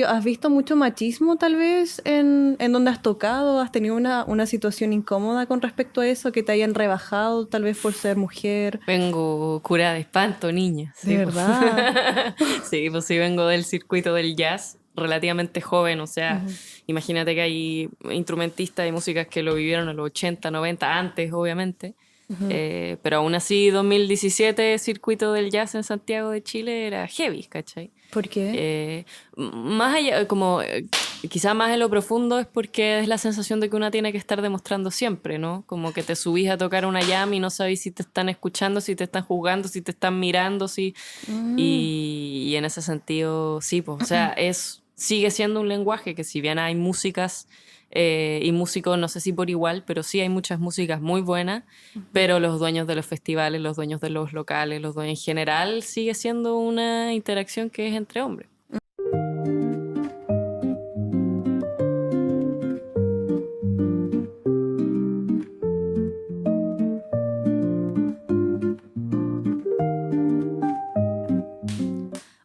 ¿Has visto mucho machismo tal vez en donde has tocado? ¿Has tenido una situación incómoda con respecto a eso? ¿Que te hayan rebajado tal vez por ser mujer? Vengo curada de espanto, niña. ¿De Sí, pues. verdad? Sí, pues sí, vengo del circuito del jazz, relativamente joven. O sea, Ujú, imagínate que hay instrumentistas y músicas que lo vivieron en los 80, 90, antes, obviamente. ujú. Pero aún así, 2017, circuito del jazz en Santiago de Chile era heavy, ¿cachai? ¿Por qué? Eh, Más allá, como quizá más en lo profundo es porque es la sensación de que uno tiene que estar demostrando siempre, ¿no? Como que te subís a tocar una jam y no sabes si te están escuchando, si te están jugando, si te están mirando, si... Mm, Y en ese sentido, sí, pues, o sea, sigue siendo un lenguaje que si bien hay músicas y músicos, no sé si por igual, pero sí hay muchas músicas muy buenas, pero los dueños de los festivales, los dueños de los locales, los dueños en general, sigue siendo una interacción que es entre hombres.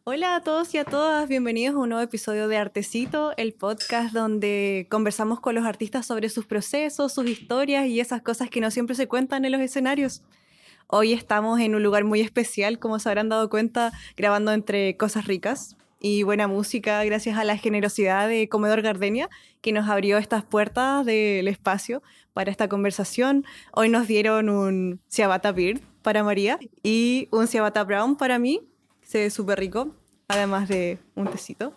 Hola a todos y a todas, bienvenidos a un nuevo episodio de Artecito, el podcast donde conversamos con los artistas sobre sus procesos, sus historias y esas cosas que no siempre se cuentan en los escenarios. Hoy estamos en un lugar muy especial, como se habrán dado cuenta, grabando entre cosas ricas y buena música, gracias a la generosidad de Comedor Gardenia, que nos abrió estas puertas del espacio para esta conversación. Hoy nos dieron un ciabatta beer para María y un ciabatta brown para mí, se ve súper rico, además de un tecito.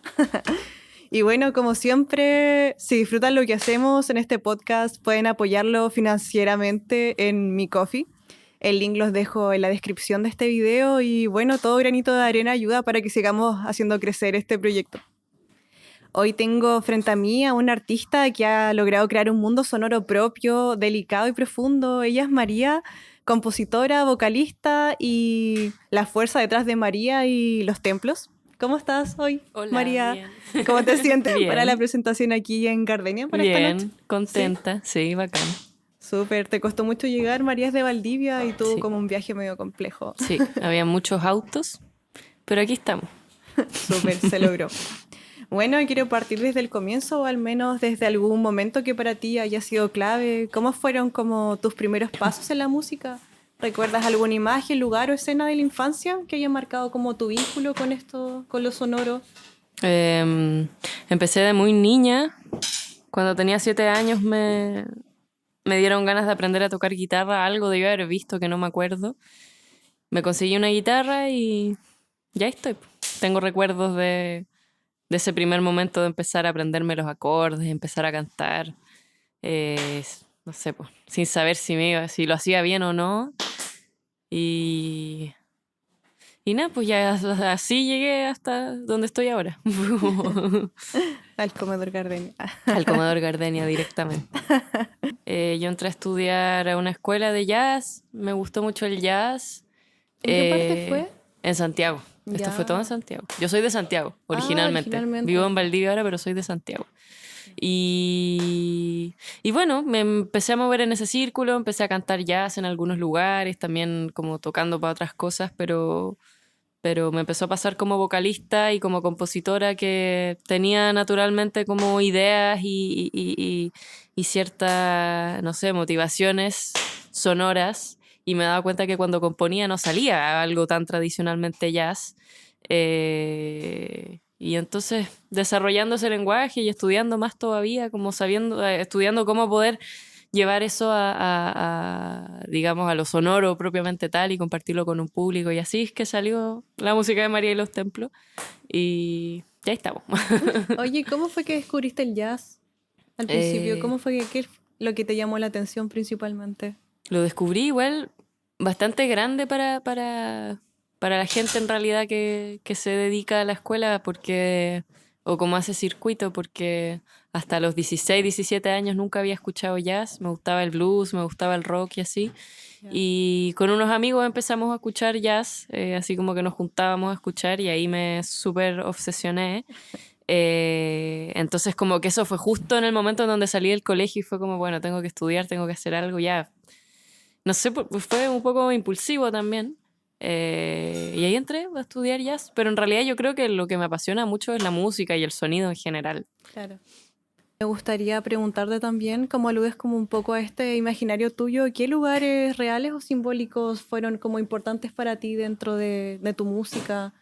Y bueno, como siempre, si disfrutan lo que hacemos en este podcast, pueden apoyarlo financieramente en Mi Coffee. El link los dejo en la descripción de este video y bueno, todo granito de arena ayuda para que sigamos haciendo crecer este proyecto. Hoy tengo frente a mí a una artista que ha logrado crear un mundo sonoro propio, delicado y profundo. Ella es María, compositora, vocalista y la fuerza detrás de María y los templos. ¿Cómo estás hoy, Hola, María? bien. ¿Cómo te sientes para la Bien, presentación aquí en Gardenia para esta noche? bien, Sí, contenta, sí, bacán. súper. ¿Te costó mucho llegar? María es de Valdivia y tuvo Sí, como un viaje medio complejo. sí, había muchos autos, pero aquí estamos. Súper, se logró. Bueno, quiero partir desde el comienzo o al menos desde algún momento que para ti haya sido clave. ¿Cómo fueron como tus primeros pasos en la música? ¿Recuerdas alguna imagen, lugar o escena de la infancia que haya marcado como tu vínculo con esto, con lo sonoro? Empecé de muy niña. Cuando tenía 7 años me dieron ganas de aprender a tocar guitarra. Algo debía haber visto que no me acuerdo. Me conseguí una guitarra y ya estoy. Tengo recuerdos de ese primer momento de empezar a aprenderme los acordes, empezar a cantar. No sé, pues, sin saber si lo hacía bien o no. Y, y nada, pues ya así llegué hasta donde estoy ahora. Al comedor Gardenia. Al Comedor Gardenia directamente. Yo entré a estudiar a una escuela de jazz, me gustó mucho el jazz. ¿En qué parte eh, fue? en Santiago, esto fue todo en Ya. Santiago. Yo soy de Santiago, Ah, originalmente. Vivo originalmente. en Valdivia ahora, pero soy de Santiago. Y bueno, me empecé a mover en ese círculo, empecé a cantar jazz en algunos lugares, también como tocando para otras cosas, pero me empezó a pasar como vocalista y como compositora que tenía naturalmente como ideas y ciertas, no sé, motivaciones sonoras y me daba cuenta que cuando componía no salía algo tan tradicionalmente jazz. Y entonces desarrollando ese lenguaje y estudiando más todavía, como sabiendo, estudiando cómo poder llevar eso digamos, a lo sonoro propiamente tal y compartirlo con un público. Y así es que salió la música de María y los Templos. Y ya estamos. Oye, ¿cómo fue que descubriste el jazz al principio? Eh, ¿Cómo fue qué es lo que te llamó la atención principalmente? lo descubrí igual bastante grande para la gente en realidad que se dedica a la escuela porque, o como hace circuito, porque hasta los 16 17 años nunca había escuchado jazz, me gustaba el blues, me gustaba el rock y así. Ya. Y con unos amigos empezamos a escuchar jazz, así como que nos juntábamos a escuchar y ahí me súper obsesioné. Entonces como que eso fue justo en el momento en donde salí del colegio y fue como, bueno, tengo que estudiar, tengo que hacer algo ya. No sé, fue un poco impulsivo también. Y ahí entré a estudiar jazz, pero en realidad yo creo que lo que me apasiona mucho es la música y el sonido en general. Claro. Me gustaría preguntarte también, como aludes como un poco a este imaginario tuyo, ¿qué lugares reales o simbólicos fueron como importantes para ti dentro de tu música?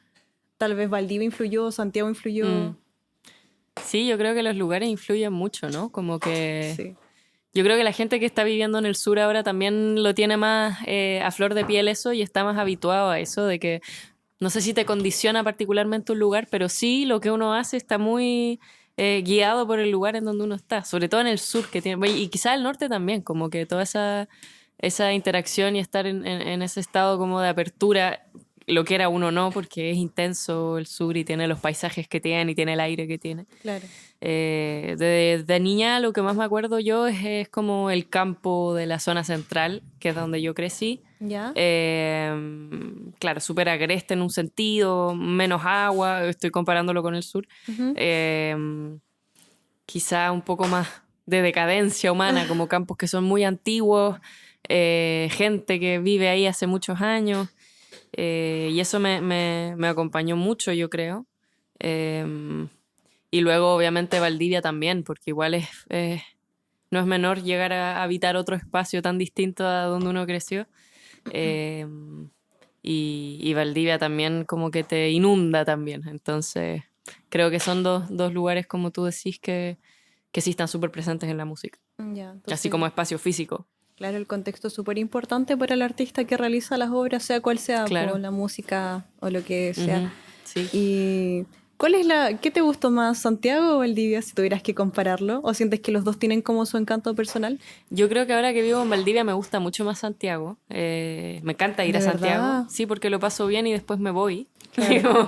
Tal vez Valdivia influyó, Santiago influyó. Sí, yo creo que los lugares influyen mucho, ¿no? Como que Sí. yo creo que la gente que está viviendo en el sur ahora también lo tiene más a flor de piel eso y está más habituado a eso, de que no sé si te condiciona particularmente un lugar, pero sí lo que uno hace está muy guiado por el lugar en donde uno está, sobre todo en el sur, que tiene, y quizá el norte también, como que toda esa interacción y estar en ese estado como de apertura, lo que era uno no, porque es intenso el sur y tiene los paisajes que tiene y tiene el aire que tiene. Claro. De niña lo que más me acuerdo yo es como el campo de la zona central, que es donde yo crecí. ¿Ya? Claro, súper agreste en un sentido, menos agua, estoy comparándolo con el sur. Ujú. Quizá un poco más de decadencia humana, como campos que son muy antiguos, gente que vive ahí hace muchos años, y eso me acompañó mucho, yo creo. Y luego, obviamente, Valdivia también, porque igual no es menor llegar a habitar otro espacio tan distinto a donde uno creció. Eh, y Valdivia también como que te inunda también. Entonces, creo que son dos lugares, como tú decís, que sí están súper presentes en la música. Ya, Así entonces, como espacio físico. claro, el contexto es súper importante para el artista que realiza las obras, sea cual sea, Claro. por la música o lo que sea. Ujú, sí. ¿Y qué te gustó más, Santiago o Valdivia, si tuvieras que compararlo? ¿O sientes que los dos tienen como su encanto personal? Yo creo que ahora que vivo en Valdivia me gusta mucho más Santiago. Me encanta ir ¿De a Santiago. verdad? Sí, porque lo paso bien y después me voy. Claro.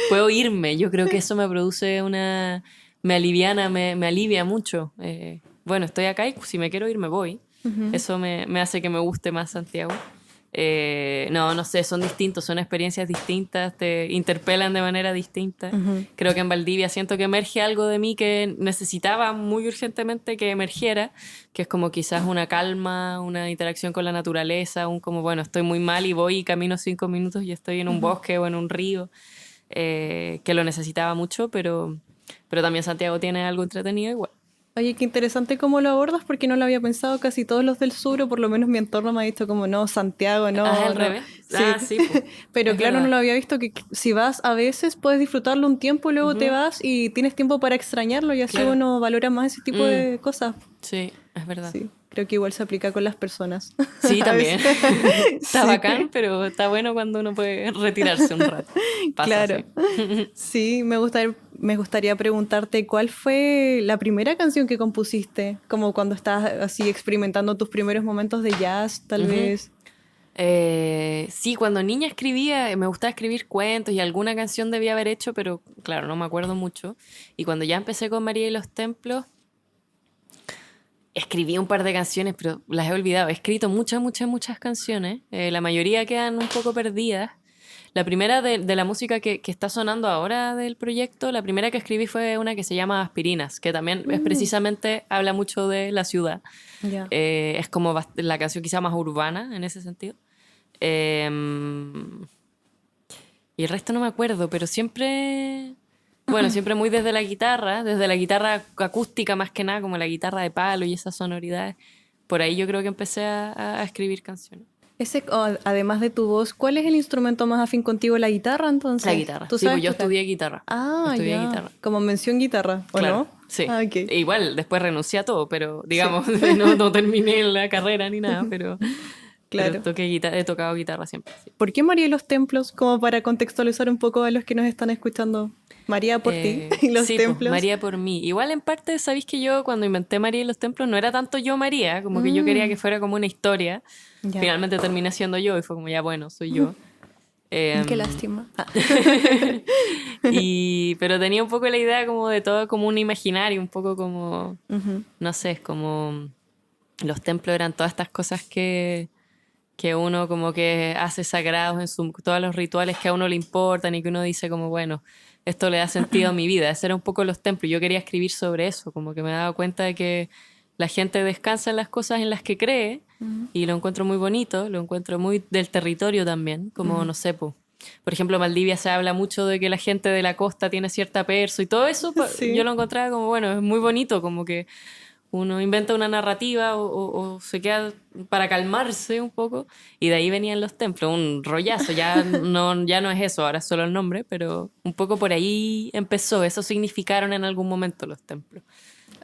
Puedo irme. Yo creo que eso me produce me aliviana, me alivia mucho. Bueno, estoy acá y si me quiero ir me voy. Ujú. Eso me hace que me guste más Santiago. No sé, son distintos, son experiencias distintas, te interpelan de manera distinta. Ujú. Creo que en Valdivia siento que emerge algo de mí que necesitaba muy urgentemente que emergiera, que es como quizás una calma, una interacción con la naturaleza, un como, bueno, estoy muy mal y voy y camino 5 minutos y estoy en un bosque o en un río, que lo necesitaba mucho, pero también Santiago tiene algo entretenido igual. Oye, qué interesante cómo lo abordas porque no lo había pensado. Casi todos los del sur, o por lo menos mi entorno me ha dicho como, no, Santiago, Ah, no, al no. revés. Sí, Ah, sí, pues, pero es claro, no verdad. lo había visto que si vas a veces puedes disfrutarlo un tiempo, luego te Ujú, vas y tienes tiempo para extrañarlo y así claro. uno valora más ese tipo Mm, de cosas. sí, es verdad. Sí, creo que igual se aplica con las personas. Sí, A veces. también. Está Sí, bacán, pero está bueno cuando uno puede retirarse un rato. Pasa claro. así. Sí, me gustaría preguntarte cuál fue la primera canción que compusiste, como cuando estabas así experimentando tus primeros momentos de jazz, tal Ujú. vez. Sí, cuando niña escribía, me gustaba escribir cuentos y alguna canción debía haber hecho, pero claro, no me acuerdo mucho. Y cuando ya empecé con María y los Templos, escribí un par de canciones, pero las he olvidado. He escrito muchas, muchas, muchas canciones. La mayoría quedan un poco perdidas. La primera de la música que está sonando ahora del proyecto, la primera que escribí fue una que se llama Aspirinas, que también es Mm, precisamente, habla mucho de la ciudad. ya. Es como la canción quizá más urbana en ese sentido. Eh, y el resto no me acuerdo, pero siempre, bueno, siempre muy desde la guitarra acústica más que nada, como la guitarra de palo y esas sonoridades. Por ahí yo creo que empecé a escribir canciones. Además de tu voz, ¿cuál es el instrumento más afín contigo? ¿La guitarra, La entonces? guitarra. ¿Tú Sí, pues sabes yo tocar? estudié guitarra. Ah, Estudié ya. guitarra. Como mención guitarra, ¿o Claro, no? sí. Ah, ok. Igual, después renuncié a todo, pero Sí, digamos, no terminé la carrera ni nada, pero claro. he tocado guitarra siempre. Sí. ¿Por qué María y los Templos? Como para contextualizar un poco a los que nos están escuchando. María por ti y los Sí, pues, templos. María por mí. Igual en parte, sabéis que yo cuando inventé María y los Templos no era tanto yo María, como que yo quería que Mm, fuera como una historia. ya. Finalmente terminé siendo yo y fue como, ya bueno, soy yo. Qué Em, lástima. Ah. pero tenía un poco la idea como de todo como un imaginario, un poco como, Ujú. no sé, es como los templos eran todas estas cosas que uno como que hace sagrados en todos los rituales que a uno le importan y que uno dice como, bueno, esto le da sentido a mi vida. Ese era un poco los templos. Yo quería escribir sobre eso, como que me daba cuenta de que la gente descansa en las cosas en las que cree y lo encuentro muy bonito, lo encuentro muy del territorio también, como no sé, por ejemplo, Maldivia se habla mucho de que la gente de la costa tiene cierta perso y todo eso, Sí. yo lo encontraba como, bueno, es muy bonito, como que uno inventa una narrativa o se queda para calmarse un poco y de ahí venían los templos, un rollazo, ya no es eso, ahora es solo el nombre, pero un poco por ahí empezó, eso significaron en algún momento los templos.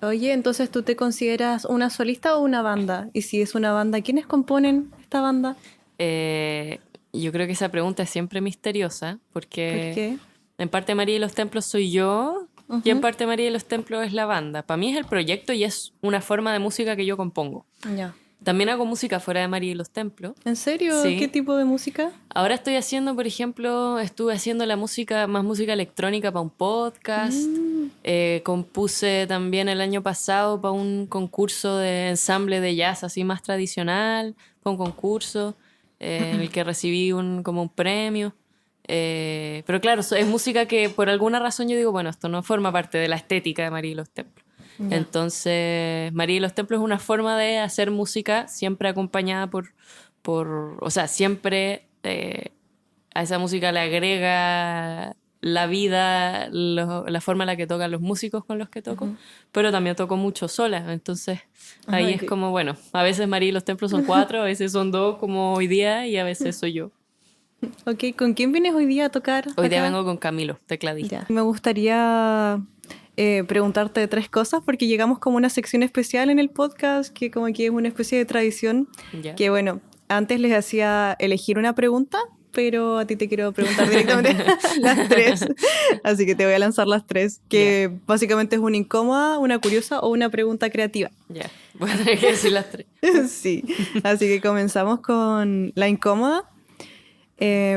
Oye, entonces ¿tú te consideras una solista o una banda? Y si es una banda, ¿quiénes componen esta banda? Yo creo que esa pregunta es siempre misteriosa ¿Por porque qué? en parte María y los Templos soy yo y en parte María y los Templos es la banda. Para mí es el proyecto y es una forma de música que yo compongo. Ya. También hago música fuera de María y los Templos. ¿En serio? ¿Qué Sí. tipo de música? Ahora estoy haciendo, por ejemplo, estuve haciendo más música electrónica para un podcast. Compuse también el año pasado para un concurso de ensamble de jazz así más tradicional, para un concurso en el que recibí como un premio. Pero claro, es música que por alguna razón yo digo, bueno, esto no forma parte de la estética de María y los Templos. Ya. Entonces, María y los Templos es una forma de hacer música siempre acompañada o sea, siempre a esa música le agrega la vida, la forma en la que tocan los músicos con los que toco, pero también toco mucho sola, entonces ahí Ay, es como, bueno, a veces María y los Templos son 4, a veces son 2 como hoy día y a veces soy yo. Ok, ¿con quién vienes hoy día a tocar Hoy día acá? vengo con Camilo, tecladista. Ya. Me gustaría preguntarte 3 cosas porque llegamos como a una sección especial en el podcast que como que es una especie de tradición Ya. que bueno, antes les hacía elegir una pregunta, pero a ti te quiero preguntar directamente las 3. Así que te voy a lanzar las 3, que básicamente es una incómoda, una curiosa o una pregunta creativa. Ya, voy a tener que decir las 3. Sí, así que comenzamos con la incómoda.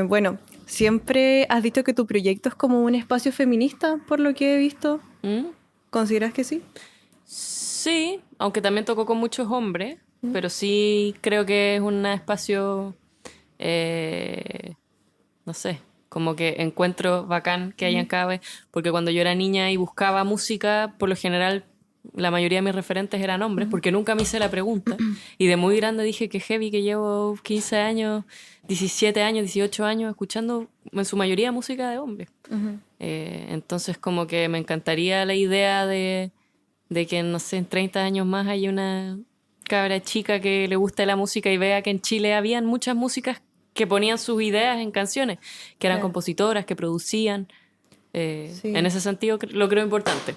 Bueno, siempre has dicho que tu proyecto es como un espacio feminista, por lo que he visto. ¿Consideras que sí? Sí, aunque también toco con muchos hombres, pero sí creo que es un espacio, no sé, como que encuentro bacán que hayan cada vez, porque cuando yo era niña y buscaba música, por lo general la mayoría de mis referentes eran hombres, porque nunca me hice la pregunta, y de muy grande dije que heavy, que llevo 15 años, 17 años, 18 años escuchando en su mayoría música de hombres. Entonces como que me encantaría la idea de que, no sé, en 30 años más hay una cabra chica que le gusta la música y vea que en Chile habían muchas músicas que ponían sus ideas en canciones, que eran Claro. compositoras, que producían. Sí. En ese sentido lo creo importante.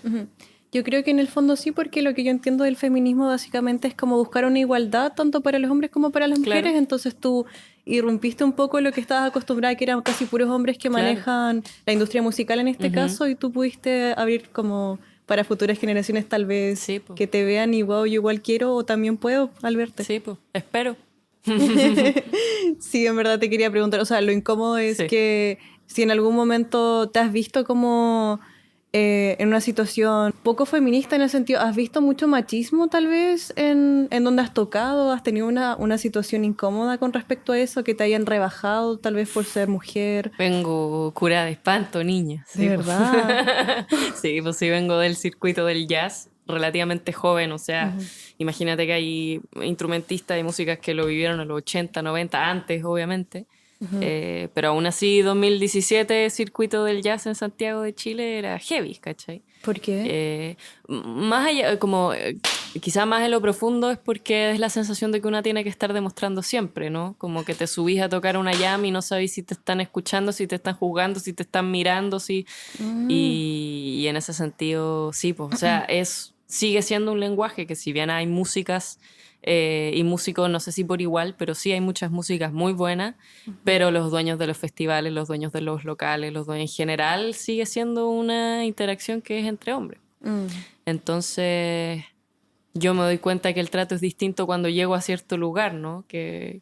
Yo creo que en el fondo sí, porque lo que yo entiendo del feminismo básicamente es como buscar una igualdad tanto para los hombres como para las Claro. mujeres. Entonces tú irrumpiste un poco lo que estabas acostumbrada, que eran casi puros hombres que Claro. manejan la industria musical en este caso, y tú pudiste abrir como para futuras generaciones tal vez Sí, po. que te vean y wow, yo igual quiero o también puedo al verte. Sí, pues, espero. Sí, en verdad te quería preguntar, o sea, lo incómodo es Sí. que si en algún momento te has visto como en una situación poco feminista en el sentido, ¿has visto mucho machismo tal vez en donde has tocado? ¿Has tenido una situación incómoda con respecto a eso, que te hayan rebajado tal vez por ser mujer? Vengo curada de espanto, niña. Sí, ¿De po. verdad? Sí, pues sí, vengo del circuito del jazz relativamente joven, o sea, imagínate que hay instrumentistas de músicas que lo vivieron en los 80, 90, antes, obviamente. Pero aún así, 2017, circuito del jazz en Santiago de Chile era heavy, ¿cachai? ¿Por qué? Más allá, como quizá más en lo profundo es porque es la sensación de que una tiene que estar demostrando siempre, ¿no? Como que te subís a tocar una jam y no sabes si te están escuchando, si te están jugando, si te están mirando, y en ese sentido, sí, pues, o sea, sigue siendo un lenguaje que si bien hay músicas y músicos, no sé si por igual, pero sí hay muchas músicas muy buenas, pero los dueños de los festivales, los dueños de los locales, los dueños en general, sigue siendo una interacción que es entre hombres. Entonces, yo me doy cuenta que el trato es distinto cuando llego a cierto lugar, ¿no? Que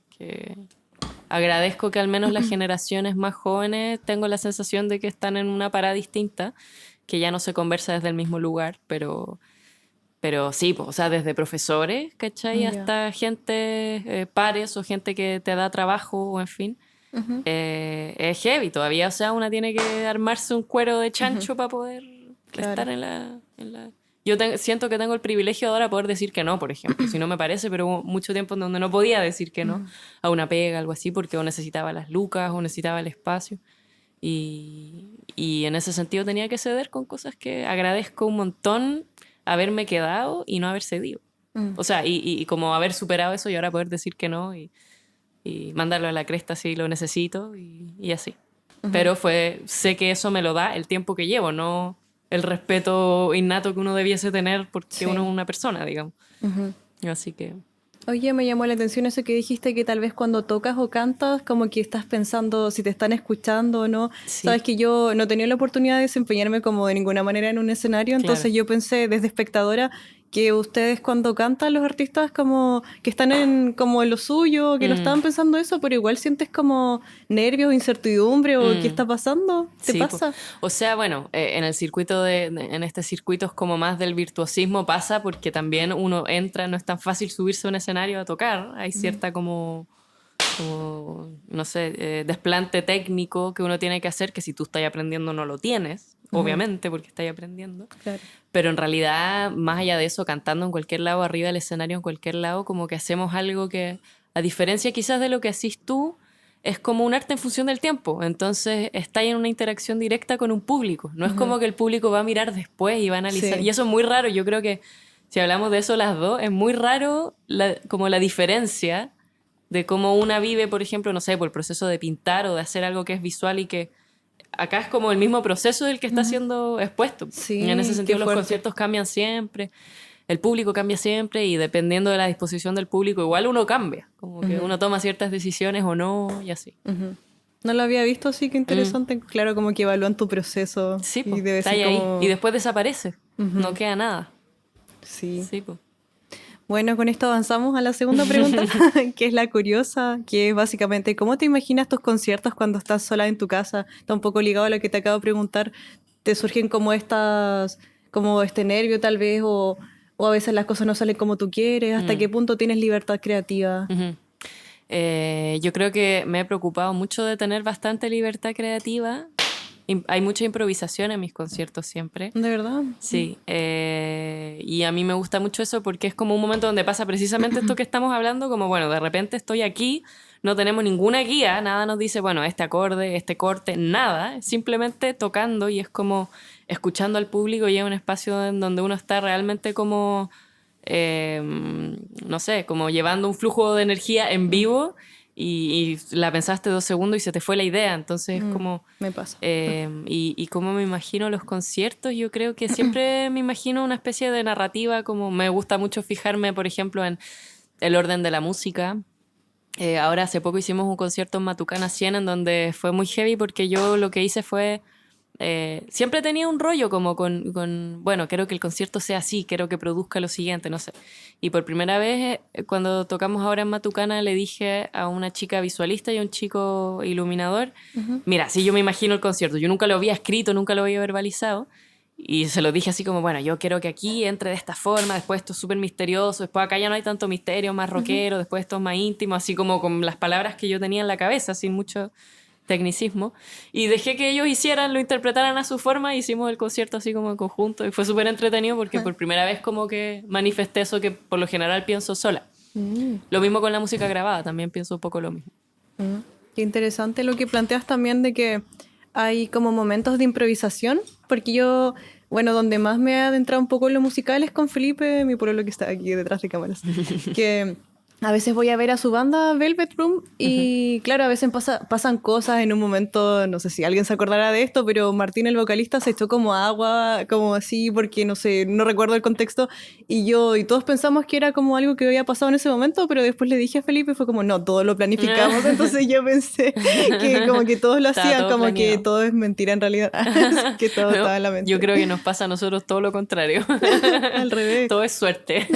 agradezco que al menos las generaciones más jóvenes tengo la sensación de que están en una parada distinta, que ya no se conversa desde el mismo lugar, pero sí, o sea, desde profesores, ¿cachai? Ya. Hasta gente, pares o gente que te da trabajo o en fin. Es heavy todavía, o sea, una tiene que armarse un cuero de chancho para poder Claro. estar en la... siento que tengo el privilegio de ahora poder decir que no, por ejemplo, si no me parece, pero hubo mucho tiempo en donde no podía decir que no a una pega, algo así, porque o necesitaba las lucas o necesitaba el espacio. Y en ese sentido tenía que ceder con cosas que agradezco un montón haberme quedado y no haber cedido. O sea, y como haber superado eso y ahora poder decir que no y mandarlo a la cresta si lo necesito y así. Pero sé que eso me lo da el tiempo que llevo, no el respeto innato que uno debiese tener porque uno es una persona, digamos. Así que... Oye, me llamó la atención eso que dijiste, que tal vez cuando tocas o cantas, como que estás pensando si te están escuchando o no. Sí. Sabes que yo no tenía la oportunidad de desempeñarme como de ninguna manera en un escenario, entonces yo pensé desde espectadora que ustedes cuando cantan los artistas como que están en como en lo suyo, que no estaban pensando eso, pero igual sientes como nervios, incertidumbre o qué está pasando. ¿Te pasa? O sea, bueno, en el circuito en este circuito es como más del virtuosismo pasa porque también uno entra, no es tan fácil subirse a un escenario a tocar, hay cierta como no sé, desplante técnico que uno tiene que hacer, que si tú estás aprendiendo no lo tienes, obviamente, porque estás aprendiendo. Claro. Pero en realidad, más allá de eso, cantando en cualquier lado, arriba del escenario, en cualquier lado, como que hacemos algo que, a diferencia quizás de lo que hacís tú, es como un arte en función del tiempo. Entonces, está en una interacción directa con un público. No es como que el público va a mirar después y va a analizar. Sí. Y eso es muy raro. Yo creo que si hablamos de eso las dos, es muy raro como la diferencia de cómo una vive, por ejemplo, no sé, por el proceso de pintar o de hacer algo que es visual y que acá es como el mismo proceso del que está siendo expuesto. Sí, y en ese sentido los fuerte. conciertos cambian siempre, el público cambia siempre y dependiendo de la disposición del público igual uno cambia, como que uno toma ciertas decisiones o no y así. No lo había visto, así que interesante. Claro, como que evalúan tu proceso. Sí, y pues, debe está ser ahí como... y después desaparece, no queda nada. Sí. Sí, pues. Bueno, con esto avanzamos a la segunda pregunta, que es la curiosa, que es básicamente, ¿cómo te imaginas tus conciertos cuando estás sola en tu casa? Está un poco ligado a lo que te acabo de preguntar. ¿Te surgen como como este nervio tal vez, o a veces las cosas no salen como tú quieres? ¿Hasta qué punto tienes libertad creativa? Yo creo que me he preocupado mucho de tener bastante libertad creativa. Hay mucha improvisación en mis conciertos siempre. ¿De verdad? Sí, y a mí me gusta mucho eso porque es como un momento donde pasa precisamente esto que estamos hablando, como bueno, de repente estoy aquí, no tenemos ninguna guía, nada nos dice, bueno, este acorde, este corte, nada, simplemente tocando y es como escuchando al público y es un espacio en donde uno está realmente como, no sé, como llevando un flujo de energía en vivo y la pensaste 2 segundos y se te fue la idea, entonces es como... Me pasa. Y cómo me imagino los conciertos, yo creo que siempre me imagino una especie de narrativa, como me gusta mucho fijarme, por ejemplo, en el orden de la música. Ahora hace poco hicimos un concierto en Matucana 100 en donde fue muy heavy porque yo lo que hice fue... siempre tenía un rollo como bueno, quiero que el concierto sea así, quiero que produzca lo siguiente, no sé. Y por primera vez, cuando tocamos ahora en Matucana, le dije a una chica visualista y a un chico iluminador, mira, si yo me imagino el concierto, yo nunca lo había escrito, nunca lo había verbalizado, y se lo dije así como, bueno, yo quiero que aquí entre de esta forma, después esto es súper misterioso, después acá ya no hay tanto misterio, más rockero, después esto es más íntimo, así como con las palabras que yo tenía en la cabeza, sin mucho tecnicismo, y dejé que ellos hicieran, lo interpretaran a su forma, hicimos el concierto así como en conjunto y fue súper entretenido porque por primera vez como que manifesté eso que por lo general pienso sola. Lo mismo con la música grabada, también pienso un poco lo mismo. Qué interesante lo que planteas también de que hay como momentos de improvisación, porque yo, bueno, donde más me he adentrado un poco en lo musical es con Felipe, mi pololo que está aquí detrás de cámaras, que a veces voy a ver a su banda Velvet Room y claro, a veces pasan cosas en un momento, no sé si alguien se acordará de esto, pero Martín, el vocalista, se echó como agua, como así, porque no sé, no recuerdo el contexto, y todos pensamos que era como algo que había pasado en ese momento, pero después le dije a Felipe, fue como, no, todo lo planificamos, entonces yo pensé que como que todos lo Estaba hacían, todo como planeado. que todo es mentira en realidad, que todo No, estaba en la mente. yo creo que nos pasa a nosotros todo lo contrario. Al revés. Todo es suerte.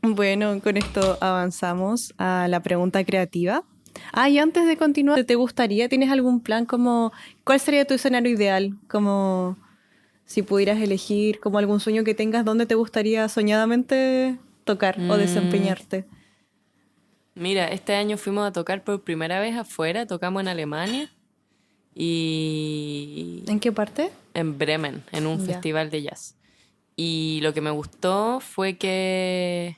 Bueno, con esto avanzamos a la pregunta creativa. Y antes de continuar, ¿te gustaría, tienes algún plan como, cuál sería tu escenario ideal? Como si pudieras elegir, como algún sueño que tengas, ¿dónde te gustaría soñadamente tocar o desempeñarte? Mira, este año fuimos a tocar por primera vez afuera, tocamos en Alemania Y ¿En qué parte? en Bremen, en un Ya. festival de jazz. Y lo que me gustó fue que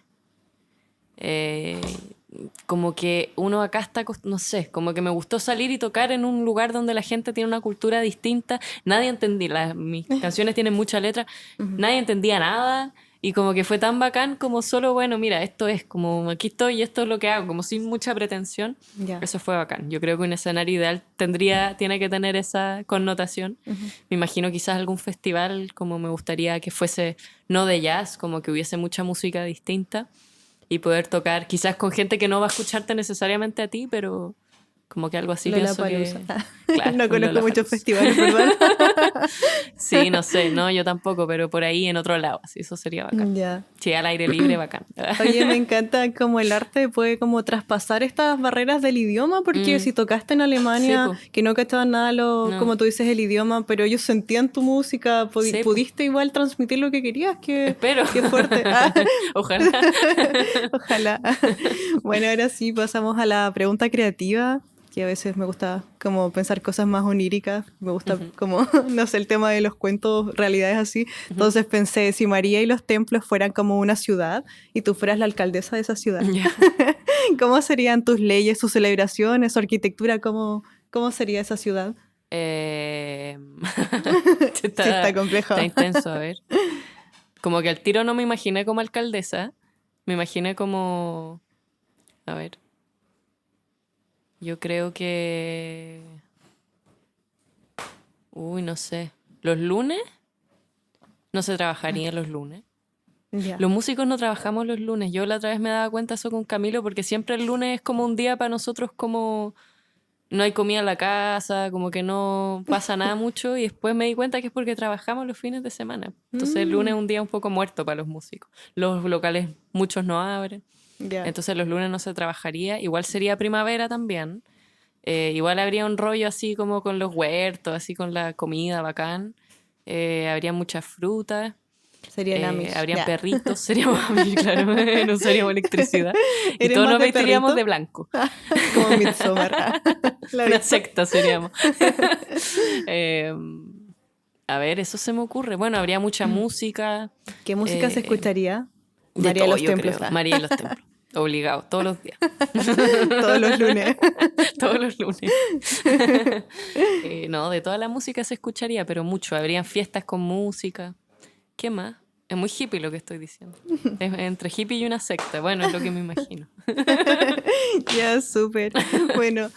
como que uno acá está, no sé, como que me gustó salir y tocar en un lugar donde la gente tiene una cultura distinta. Nadie entendía, mis canciones tienen mucha letra, nadie entendía nada. Y como que fue tan bacán como solo, bueno, mira, esto es como aquí estoy y esto es lo que hago, como sin mucha pretensión. Ya. Eso fue bacán. Yo creo que un escenario ideal tiene que tener esa connotación. Me imagino quizás algún festival como me gustaría que fuese no de jazz, como que hubiese mucha música distinta y poder tocar quizás con gente que no va a escucharte necesariamente a ti, pero como que algo así pienso que... Lollapalooza. Claro, No un conozco muchos Lollapalooza. festivales, perdón. Sí, no sé, no, yo tampoco, pero por ahí en otro lado, así, eso sería bacán. Ya. Sí, al aire libre, bacán. Oye, me encanta cómo el arte puede como traspasar estas barreras del idioma, porque si tocaste en Sí, Alemania, po. que no cachaban nada No. como tú dices, el idioma, pero ellos sentían tu música, Sí, po. pudiste igual transmitir lo que querías, Espero. qué fuerte. Ah, Ojalá. ojalá. Bueno, ahora sí pasamos a la pregunta creativa, que a veces me gusta como pensar cosas más oníricas, me gusta como, no sé, el tema de los cuentos, realidades así. Entonces pensé, si María y los templos fueran como una ciudad y tú fueras la alcaldesa de esa ciudad, Ya. ¿cómo serían tus leyes, tus celebraciones, su arquitectura? ¿Cómo sería esa ciudad? Sí, está complejo. Está intenso, a ver. Como que al tiro no me imaginé como alcaldesa, me imaginé como... A ver. Yo creo que... Uy, no sé. ¿Los lunes? No se trabajaría los lunes. Ya. Los músicos no trabajamos los lunes. Yo la otra vez me daba cuenta eso con Camilo porque siempre el lunes es como un día para nosotros como no hay comida en la casa, como que no pasa nada mucho y después me di cuenta que es porque trabajamos los fines de semana. Entonces el lunes es un día un poco muerto para los músicos. Los locales muchos no abren. Ya. Entonces los lunes no se trabajaría. Igual sería primavera también. Igual habría un rollo así como con los huertos, así con la comida bacán. Habría muchas frutas. Serían Amish. Habrían Ya. perritos, seríamos Amish, claro, no usaríamos electricidad. Y ¿Eres todos más nos de vestiríamos perrito? de blanco. Como Midsommar. ¿La Una viste? secta seríamos. Eh, a ver, eso se me ocurre. Bueno, habría mucha música. ¿Qué música se eh, escucharía? de María de todo, los yo Templos. creo. María y los templos. Obligado, todos los días. Todos los lunes. Todos los lunes. No, de toda la música se escucharía, pero mucho. Habrían fiestas con música. ¿Qué más? Es muy hippie lo que estoy diciendo. Es entre hippie y una secta. Bueno, es lo que me imagino. Ya, súper. Bueno,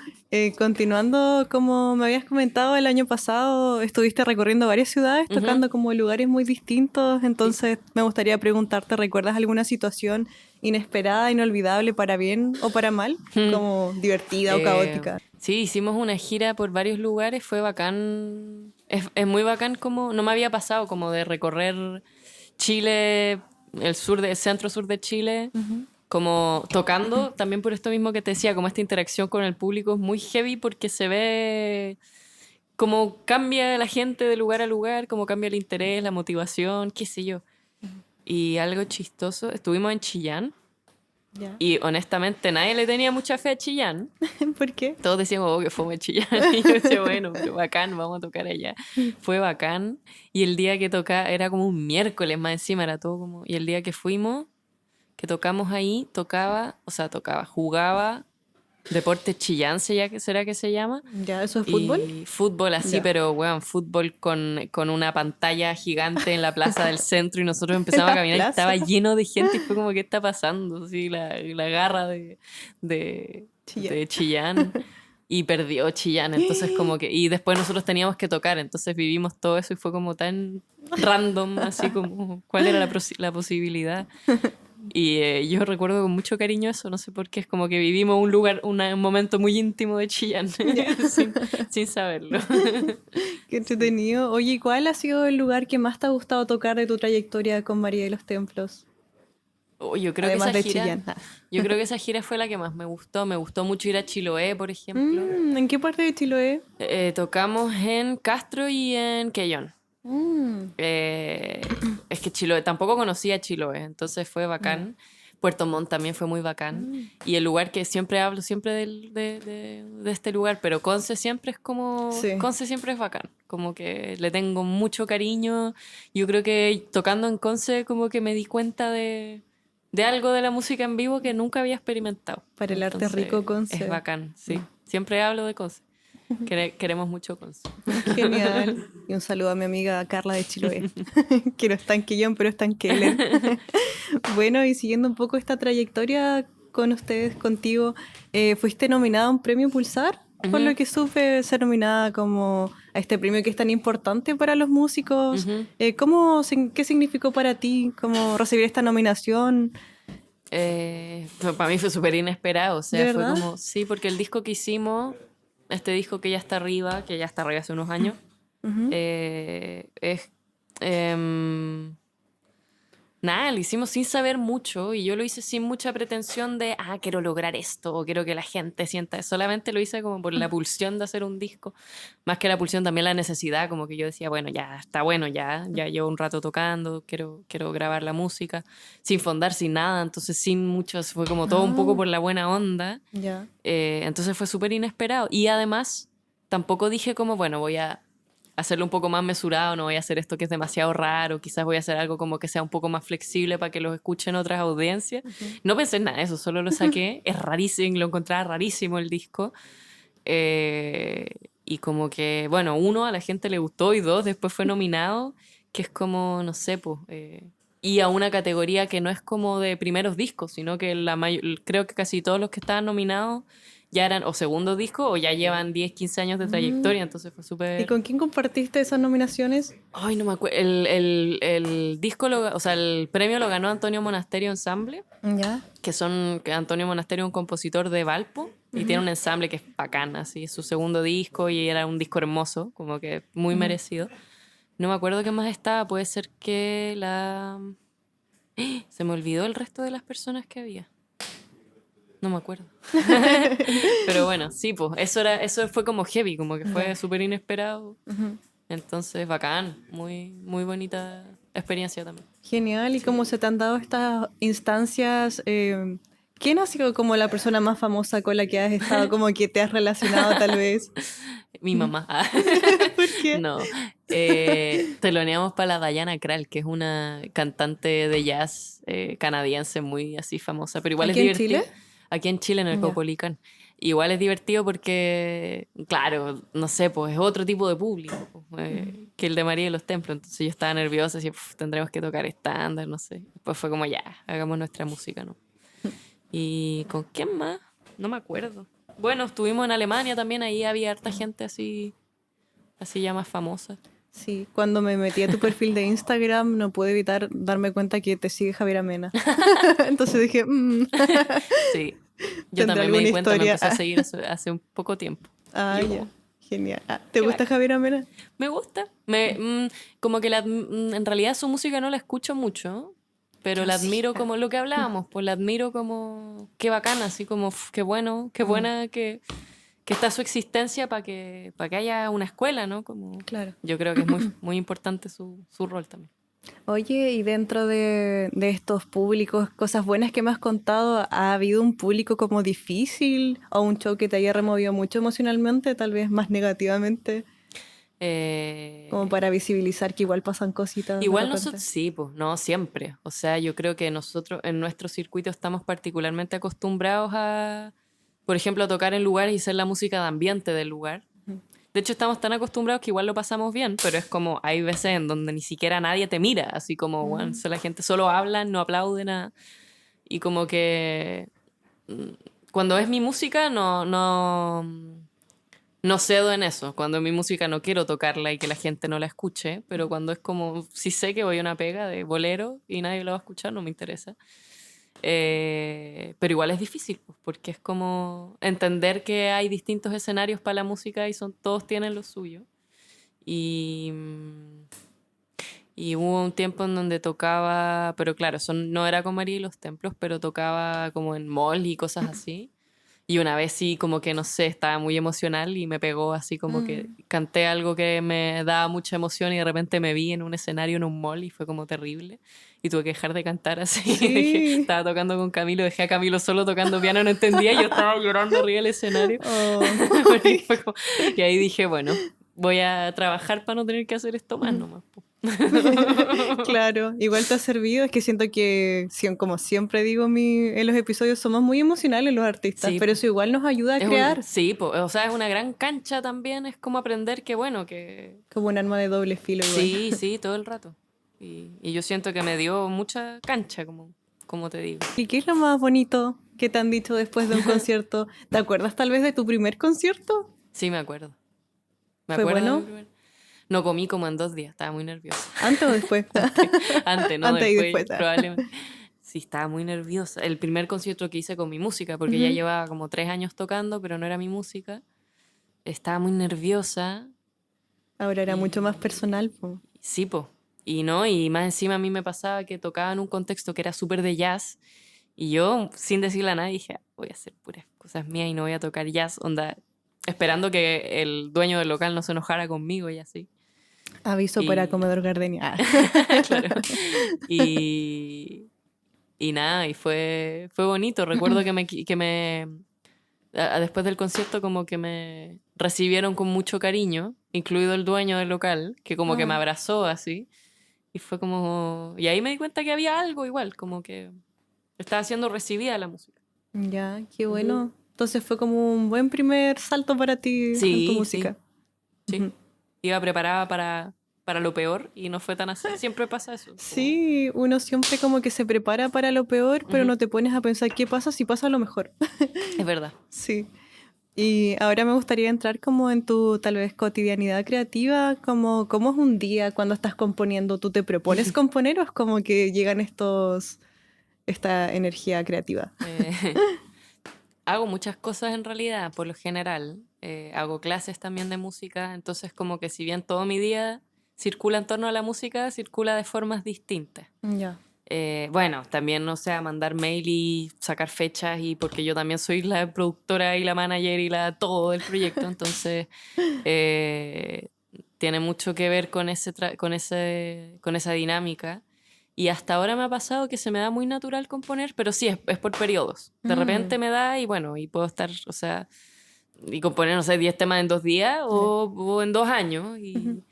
continuando, como me habías comentado, el año pasado estuviste recorriendo varias ciudades, tocando como lugares muy distintos. Entonces, me gustaría preguntarte, ¿recuerdas alguna situación inesperada, inolvidable, para bien o para mal? Como divertida o caótica. Sí, hicimos una gira por varios lugares. Fue bacán. Es muy bacán como... No me había pasado como de recorrer Chile, el centro-sur de Chile, como tocando, también por esto mismo que te decía, como esta interacción con el público es muy heavy porque se ve cómo cambia la gente de lugar a lugar, cómo cambia el interés, la motivación, qué sé yo. Y algo chistoso, estuvimos en Chillán Ya. y honestamente nadie le tenía mucha fe a Chillán. ¿Por qué? Todos decíamos, oh, que fue Chillán. Y yo decía, bueno, pero bacán, vamos a tocar allá. Fue bacán. Y el día que tocaba, era como un miércoles más encima, era todo como... Y el día que fuimos, que tocamos ahí, jugaba Deportes Chillán, ¿será que se llama? ¿Ya eso es fútbol? Y fútbol así, Ya. pero weón, fútbol con una pantalla gigante en la plaza del centro y nosotros empezamos a La caminar y plaza. estaba lleno de gente y fue como, ¿qué está pasando? Así, la garra de Chillán. Y perdió Chillán, entonces como que... Y después nosotros teníamos que tocar, entonces vivimos todo eso y fue como tan random, así como, ¿cuál era la posibilidad? Y yo recuerdo con mucho cariño eso, no sé por qué, es como que vivimos un momento muy íntimo de Chillán, sin saberlo. Qué entretenido. Oye, ¿cuál ha sido el lugar que más te ha gustado tocar de tu trayectoria con María de los Templos? Oh, yo creo Además que de esa gira, Chillán. yo creo que esa gira fue la que más me gustó. Me gustó mucho ir a Chiloé, por ejemplo. ¿En qué parte de Chiloé? Tocamos en Castro y en Quellón. Es que Chiloé, tampoco conocía Chiloé, entonces fue bacán. Puerto Montt también fue muy bacán. Y el lugar que siempre hablo, siempre de este lugar, pero Conce siempre es como... Sí. Conce siempre es bacán. Como que le tengo mucho cariño. Yo creo que tocando en Conce como que me di cuenta de algo de la música en vivo que nunca había experimentado. Para el arte Entonces, rico, Conce. es bacán, sí. Siempre hablo de Conce. Queremos mucho Conce. Genial. Y un saludo a mi amiga Carla de Chiloé, que no está en Quillón, pero está en Keller. Bueno, y siguiendo un poco esta trayectoria con ustedes, contigo, fuiste nominada a un premio Pulsar, por lo que supe ser nominada como a este premio que es tan importante para los músicos. ¿Qué significó para ti como recibir esta nominación? Para mí fue súper inesperado, o sea, ¿De fue verdad? como, sí, porque el disco que hicimos, este disco que ya está arriba hace unos años, es... nada, lo hicimos sin saber mucho y yo lo hice sin mucha pretensión de, quiero lograr esto o quiero que la gente sienta eso. Solamente lo hice como por la pulsión de hacer un disco. Más que la pulsión, también la necesidad, como que yo decía, bueno, ya está bueno, ya llevo un rato tocando, quiero grabar la música, sin fondar, sin nada, entonces sin mucho, fue como todo un poco por la buena onda. Ya. Entonces fue súper inesperado. Y además, tampoco dije como, bueno, voy a hacerlo un poco más mesurado, no voy a hacer esto que es demasiado raro, quizás voy a hacer algo como que sea un poco más flexible para que los escuchen otras audiencias. No pensé en nada de eso, solo lo saqué. Es rarísimo, lo encontraba rarísimo el disco. Y como que, bueno, uno, a la gente le gustó y dos, después fue nominado, que es como, no sé, pues... y a una categoría que no es como de primeros discos, sino que creo que casi todos los que estaban nominados ya eran o segundos discos o ya llevan 10, 15 años de trayectoria, entonces fue ¿Y súper... con quién compartiste esas nominaciones? Ay, no me acuerdo. El disco, o sea, el premio lo ganó Antonio Monasterio Ensamble, Ya. que Antonio Monasterio es un compositor de Valpo y tiene un ensamble que es bacán, así, es su segundo disco y era un disco hermoso, como que muy merecido. No me acuerdo qué más estaba, puede ser que se me olvidó el resto de las personas que había. No me acuerdo. Pero bueno, sí, pues eso fue como heavy, como que fue súper inesperado. Entonces, bacán, muy, muy bonita experiencia también. Genial. ¿Y cómo se te han dado estas instancias? ¿Quién ha sido como la persona más famosa con la que has estado, como que te has relacionado tal vez? Mi mamá. ¿Por qué? No. Teloneamos para la Diana Krall, que es una cantante de jazz canadiense muy así famosa, pero igual es ¿Aquí en divertido. Chile? Aquí en Chile, en el Ya. Caupolicán. Igual es divertido porque, claro, no sé, pues es otro tipo de público que el de María de los Templos. Entonces yo estaba nerviosa, así, tendremos que tocar estándar, no sé. Después fue como, ya, hagamos nuestra música, ¿no? ¿Y con quién más? No me acuerdo. Bueno, estuvimos en Alemania también, ahí había harta gente así ya más famosa. Sí, cuando me metí a tu perfil de Instagram no pude evitar darme cuenta que te sigue Javier Amena. Entonces dije, Sí, yo ¿tendrá también me alguna di cuenta, me historia? empecé a seguir hace un poco tiempo. Ah, Y yo ya. como, Genial. ¿Te qué gusta bacán. Javier Amena? Me gusta. Como que en realidad su música no la escucho mucho, pero Yo la sí. admiro como lo que hablábamos, pues la admiro como qué bacana, así como qué bueno, qué buena que está su existencia para que haya una escuela, ¿no? Como, Claro. yo creo que es muy, muy importante su rol también. Oye, y dentro de estos públicos, cosas buenas que me has contado, ¿ha habido un público como difícil o un show que te haya removido mucho emocionalmente, tal vez más negativamente, como Eh, para visibilizar que igual pasan cositas de Igual nosotros, repente? sí, pues no siempre. O sea, yo creo que nosotros en nuestro circuito estamos particularmente acostumbrados por ejemplo, a tocar en lugares y ser la música de ambiente del lugar. De hecho, estamos tan acostumbrados que igual lo pasamos bien, pero es como hay veces en donde ni siquiera nadie te mira, así como, bueno, la gente solo habla, no aplaude nada. Y como que cuando es mi música no cedo en eso. Cuando es mi música no quiero tocarla y que la gente no la escuche, pero cuando es como, si sé que voy a una pega de bolero y nadie lo va a escuchar, no me interesa. Pero igual es difícil, pues, porque es como entender que hay distintos escenarios para la música y todos tienen lo suyo. Y, y hubo un tiempo en donde tocaba, pero claro, eso no era con María y los Templos, pero tocaba como en mall y cosas así. Y una vez sí, como que no sé, estaba muy emocional y me pegó así como que canté algo que me daba mucha emoción y de repente me vi en un escenario en un mall y fue como terrible. Y tuve que dejar de cantar así. Sí. Estaba tocando con Camilo, dejé a Camilo solo tocando piano, no entendía, y yo estaba llorando arriba del escenario. Oh. Y, y ahí dije, bueno, voy a trabajar para no tener que hacer esto más nomás. Po. Claro, igual te ha servido, es que siento que, como siempre digo en los episodios, somos muy emocionales los artistas, Sí, pero eso igual nos ayuda a crear sí, o sea, es una gran cancha también, es como aprender que bueno, que como un arma de doble filo igual. sí, sí, todo el rato. Y yo siento que me dio mucha cancha, como te digo. ¿Y qué es lo más bonito que te han dicho después de un concierto? ¿Te acuerdas tal vez de tu primer concierto? Sí, me acuerdo. Me ¿Fue acuerdo de mi bueno? primer... No comí como en 2 días, estaba muy nerviosa. ¿Antes o después? Antes, no Antes y después, después. probablemente. Sí, estaba muy nerviosa. El primer concierto que hice con mi música, porque ya Ujú. llevaba como 3 años tocando, pero no era mi música. Estaba muy nerviosa Ahora era mucho más y personal, po. sí, po. Y no, y más encima a mí me pasaba que tocaba en un contexto que era súper de jazz. Y yo, sin decirle a nadie, dije, voy a hacer puras cosas mías y no voy a tocar jazz, onda, esperando que el dueño del local no se enojara conmigo y así. Aviso para Y, comedor Gardenia. claro. Y, y nada, y fue bonito. Recuerdo después del concierto como que me recibieron con mucho cariño, incluido el dueño del local, que como que me Ah, abrazó así. Y fue como... Y ahí me di cuenta que había algo igual, como que estaba siendo recibida la música. ya, qué Ujú. bueno. Entonces fue como un buen primer salto para ti en tu Sí, sí, música. sí. Ujú. Iba preparada para lo peor y no fue tan así. Siempre pasa eso. Como... Sí, uno siempre como que se prepara para lo peor, pero Ujú. no te pones a pensar qué pasa si pasa lo mejor. Es verdad. Sí. Y ahora me gustaría entrar como en tu tal vez cotidianidad creativa, como cómo es un día cuando estás componiendo. ¿Tú te propones componer o es como que llegan esta energía creativa? Eh, hago muchas cosas en realidad, por lo general. Hago clases también de música, entonces como que si bien todo mi día circula en torno a la música, circula de formas distintas. Ya. Bueno, también, no sé, mandar mail y sacar fechas y porque yo también soy la productora y la manager y la todo del proyecto, entonces eh, tiene mucho que ver con con esa dinámica. Y hasta ahora me ha pasado que se me da muy natural componer, pero sí, es por periodos. De repente Mm, me da y bueno, y puedo estar, o sea, y componer, no sé, 10 temas en 2 días ya. o en 2 años. Ujú. Y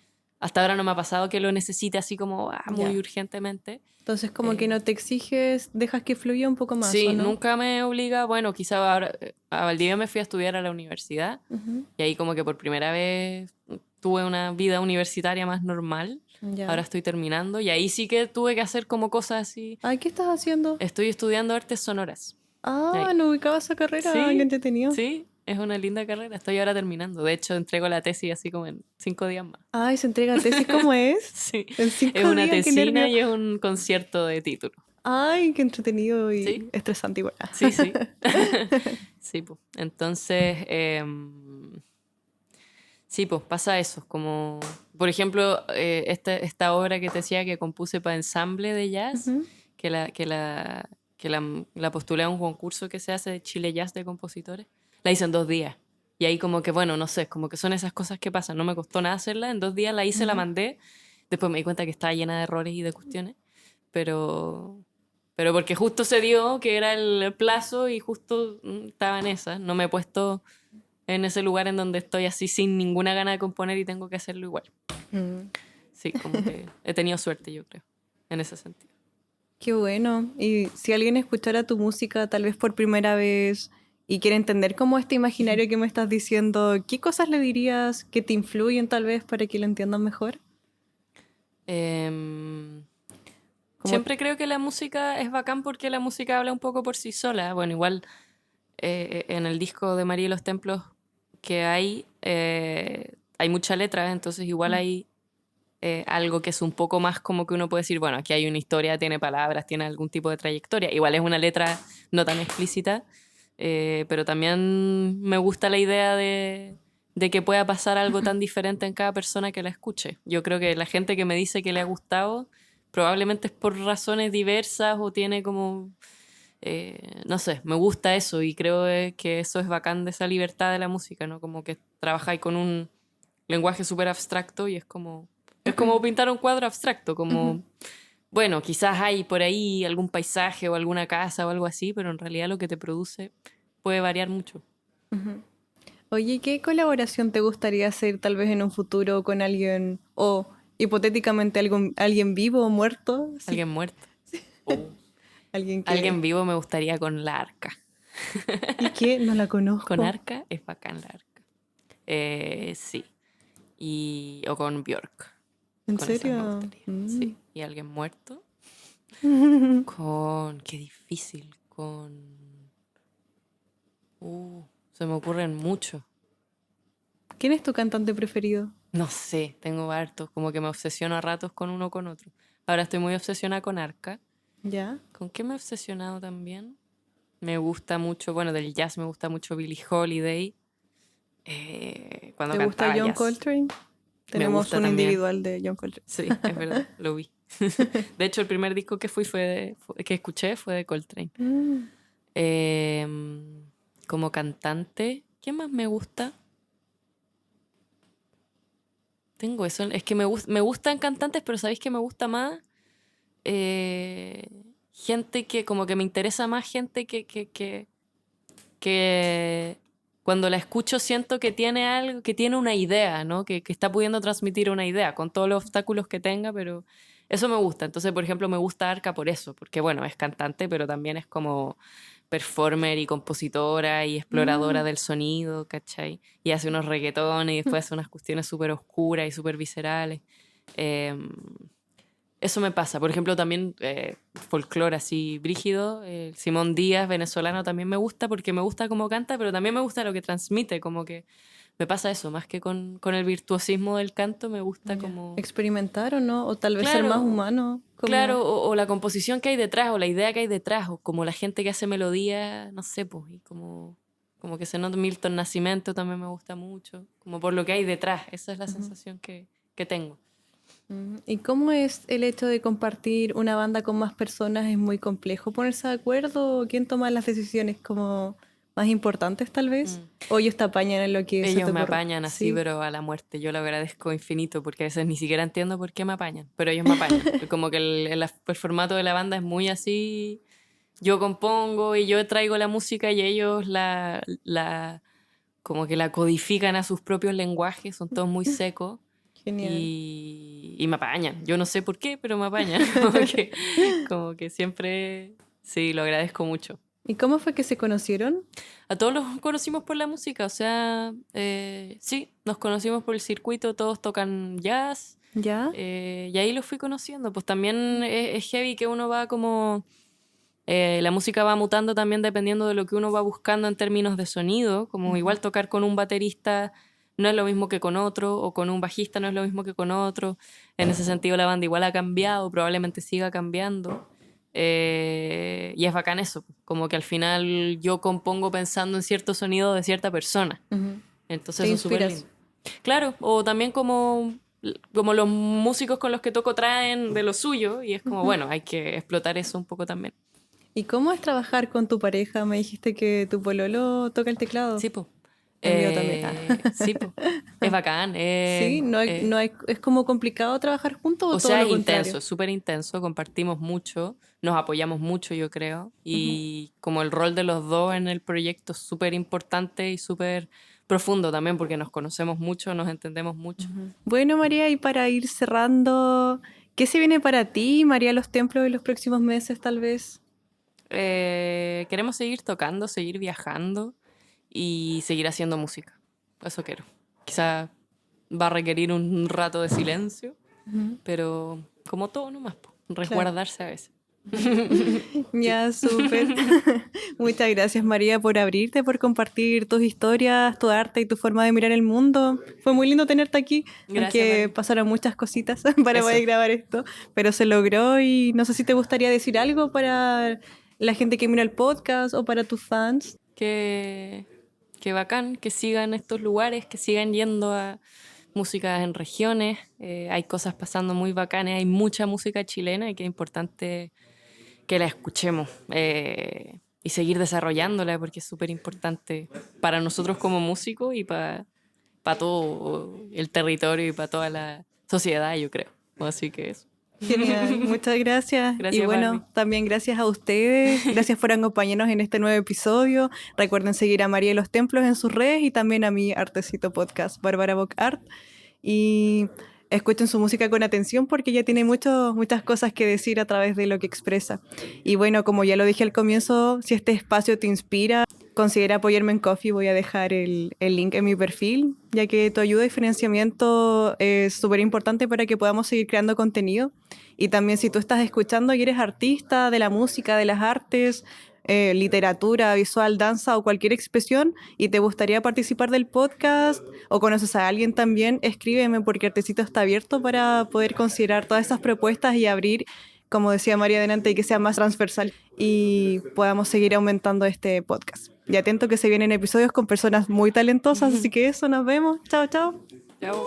hasta ahora no me ha pasado que lo necesite así como muy Ya. urgentemente. Entonces como que Eh, no te exiges, dejas que fluya un poco más, ¿o sí, no? nunca me obliga, bueno, quizá ahora a Valdivia me fui a estudiar a la universidad Ujú. y ahí como que por primera vez tuve una vida universitaria más normal. Ya. Ahora estoy terminando y ahí sí que tuve que hacer como cosas así. Ay, ¿qué estás haciendo? Estoy estudiando artes sonoras. Ah, Ahí. no ubicaba esa carrera, qué Sí, entretenido. sí, es una linda carrera. Estoy ahora terminando. De hecho, entrego la tesis así como en 5 días más. Ay, se entrega tesis, ¿cómo es? Sí, En es cinco una días, qué tesina nervio. y es un concierto de título. Ay, qué entretenido Sí, y estresante igual. sí, sí. Sí, pues. Entonces, sí, pues pasa eso. Como, por ejemplo, esta obra que te decía que compuse para ensamble de jazz, Ujú. que la, que la, la postulé a un concurso que se hace de Chile Jazz de compositores, la hice en 2 días. Y ahí como que, bueno, no sé, como que son esas cosas que pasan. No me costó nada hacerla. En 2 días la hice, la Ya. mandé. Después me di cuenta que estaba llena de errores y de cuestiones. Pero, pero porque justo se dio que era el plazo y justo estaba en esa. No me he puesto en ese lugar en donde estoy así sin ninguna gana de componer y tengo que hacerlo igual. Mm. Sí, como que he tenido suerte, yo creo, en ese sentido. Qué bueno. Y si alguien escuchara tu música tal vez por primera vez y quiere entender cómo este imaginario que me estás diciendo, ¿qué cosas le dirías que te influyen tal vez para que lo entiendan mejor? Em, Como, siempre creo que la música es bacán porque la música habla un poco por sí sola. Bueno, igual en el disco de María y los Templos que hay mucha letra, entonces igual hay algo que es un poco más como que uno puede decir, bueno, aquí hay una historia, tiene palabras, tiene algún tipo de trayectoria. Igual es una letra no tan explícita, pero también me gusta la idea de que pueda pasar algo tan diferente en cada persona que la escuche. Yo creo que la gente que me dice que le ha gustado probablemente es por razones diversas o tiene como No sé, me gusta eso y creo que eso es bacán de esa libertad de la música, ¿no? Como que trabajáis con un lenguaje súper abstracto y es como pintar un cuadro abstracto, como, bueno, quizás hay por ahí algún paisaje o alguna casa o algo así, pero en realidad lo que te produce puede variar mucho. Oye, ¿qué colaboración te gustaría hacer tal vez en un futuro con alguien o hipotéticamente alguien vivo o muerto? Sí, Alguien muerto. Oh. alguien Alguien que... vivo me gustaría con la arca. ¿Y qué? No la Con conozco. arca es bacán la arca. Sí. O con Björk. ¿En Con esas me serio? gustaría. Sí. ¿Y alguien muerto? Qué difícil. Se me ocurren muchos. ¿Quién es tu cantante preferido? No sé, tengo hartos. Como que me obsesiono a ratos con uno o con otro. Ahora estoy muy obsesionada con arca. ¿Ya? ¿Con qué me he obsesionado también? Me gusta mucho, bueno, del jazz me gusta mucho Billie Holiday. Cuando ¿Te gusta cantaba John jazz. Coltrane? Me Tenemos gusta un también. individual de John Coltrane. Sí, es verdad, lo vi. De hecho, el primer disco que que escuché fue de Coltrane. Mm. Como cantante, ¿qué más me gusta? Tengo eso. Es que me gustan cantantes, pero ¿sabéis que me gusta más? Eh, Gente que, como que me interesa más gente que cuando la escucho siento que tiene algo, que tiene una idea, ¿no? Que está pudiendo transmitir una idea con todos los obstáculos que tenga, pero eso me gusta. Entonces, por ejemplo, me gusta Arca por eso, porque bueno, es cantante, pero también es como performer y compositora y exploradora Mm. del sonido, ¿cachai? Y hace unos reggaetones y después hace unas cuestiones súper oscuras y súper viscerales. Em, Eso me pasa. Por ejemplo, también folclore así brígido. Simón Díaz, venezolano, también me gusta porque me gusta cómo canta, pero también me gusta lo que transmite. Como que me pasa eso, más que con el virtuosismo del canto, me gusta Ya. como... ¿Experimentar o no? O tal vez ser más Claro, humano, claro, como... o la composición que hay detrás, o la idea que hay detrás, o como la gente que hace melodía, no sé, pues, y como que se nota Milton Nascimento también me gusta mucho, como por lo que hay detrás. Esa es la Ujú. sensación que tengo. ¿Y cómo es el hecho de compartir una banda con más personas? ¿Es muy complejo ponerse de acuerdo? ¿Quién toma las decisiones como más importantes tal vez? Mm. ¿O ellos te apañan en lo que se Ellos te me ocurre? apañan así, Sí. pero a la muerte. Yo lo agradezco infinito porque a veces ni siquiera entiendo por qué me apañan, pero ellos me apañan. Como que el formato de la banda es muy así. Yo compongo y yo traigo la música y ellos como que la codifican a sus propios lenguajes, son todos muy secos Genial. y me apañan. Yo no sé por qué, pero me apañan. Como que siempre, sí, lo agradezco mucho. ¿Y cómo fue que se conocieron? A todos los conocimos por la música, o sea, sí, nos conocimos por el circuito, todos tocan jazz, ¿Ya? y ahí los fui conociendo. Pues también es heavy que uno va como... la música va mutando también dependiendo de lo que uno va buscando en términos de sonido, como Ujú. igual tocar con un baterista no es lo mismo que con otro, o con un bajista no es lo mismo que con otro. En ese sentido la banda igual ha cambiado, probablemente siga cambiando. Y es bacán eso, como que al final yo compongo pensando en cierto sonido de cierta persona. Ujú. Entonces ¿Te eso es súper inspiras? lindo. Claro, o también como los músicos con los que toco traen de lo suyo, y es como, Ujú. bueno, hay que explotar eso un poco también. ¿Y cómo es trabajar con tu pareja? Me dijiste que tu pololo toca el teclado. Sí, po. El mío también. Sí, po. Es bacán. Sí, ¿es como complicado trabajar juntos o O todo sea, lo es intenso, contrario? es súper intenso, compartimos mucho, nos apoyamos mucho, yo creo, Ujú. y como el rol de los dos en el proyecto es súper importante y súper profundo también, porque nos conocemos mucho, nos entendemos mucho. Ujú. Bueno, María, y para ir cerrando, ¿qué se viene para ti, María Los Templos, en los próximos meses, tal vez? Queremos seguir tocando, seguir viajando y seguir haciendo música. Eso quiero. Quizá va a requerir un rato de silencio, Ujú. pero como todo nomás, po, Claro. resguardarse a veces. Sí. Ya, súper. Muchas gracias, María, por abrirte, por compartir tus historias, tu arte y tu forma de mirar el mundo. Fue muy lindo tenerte aquí, Gracias, aunque Mari. pasaron muchas cositas para Eso. poder grabar esto, pero se logró y no sé si te gustaría decir algo para la gente que mira el podcast o para tus fans. Qué, qué bacán que sigan estos lugares, que sigan yendo a músicas en regiones. Hay cosas pasando muy bacanas, hay mucha música chilena y que es importante que la escuchemos y seguir desarrollándola, porque es súper importante para nosotros como músicos y para todo el territorio y para toda la sociedad, yo creo. Así que eso. Genial, muchas gracias. Gracias, Y bueno, Barbie. también gracias a ustedes. Gracias por acompañarnos en este nuevo episodio. Recuerden seguir a María de los Templos en sus redes y también a mi Artecito Podcast, Bárbara Bock Art. Y escuchen su música con atención porque ella tiene muchas cosas que decir a través de lo que expresa. Y bueno, como ya lo dije al comienzo, si este espacio te inspira, considera apoyarme en Ko-fi. Voy a dejar el link en mi perfil, ya que tu ayuda y financiamiento es súper importante para que podamos seguir creando contenido. Y también si tú estás escuchando y eres artista de la música, de las artes, literatura, visual, danza o cualquier expresión y te gustaría participar del podcast o conoces a alguien también, escríbeme porque Artecito está abierto para poder considerar todas esas propuestas y abrir, como decía María adelante, y que sea más transversal y podamos seguir aumentando este podcast. Y atento que se vienen episodios con personas muy talentosas, así que eso, nos vemos. Chao, chao. Chao.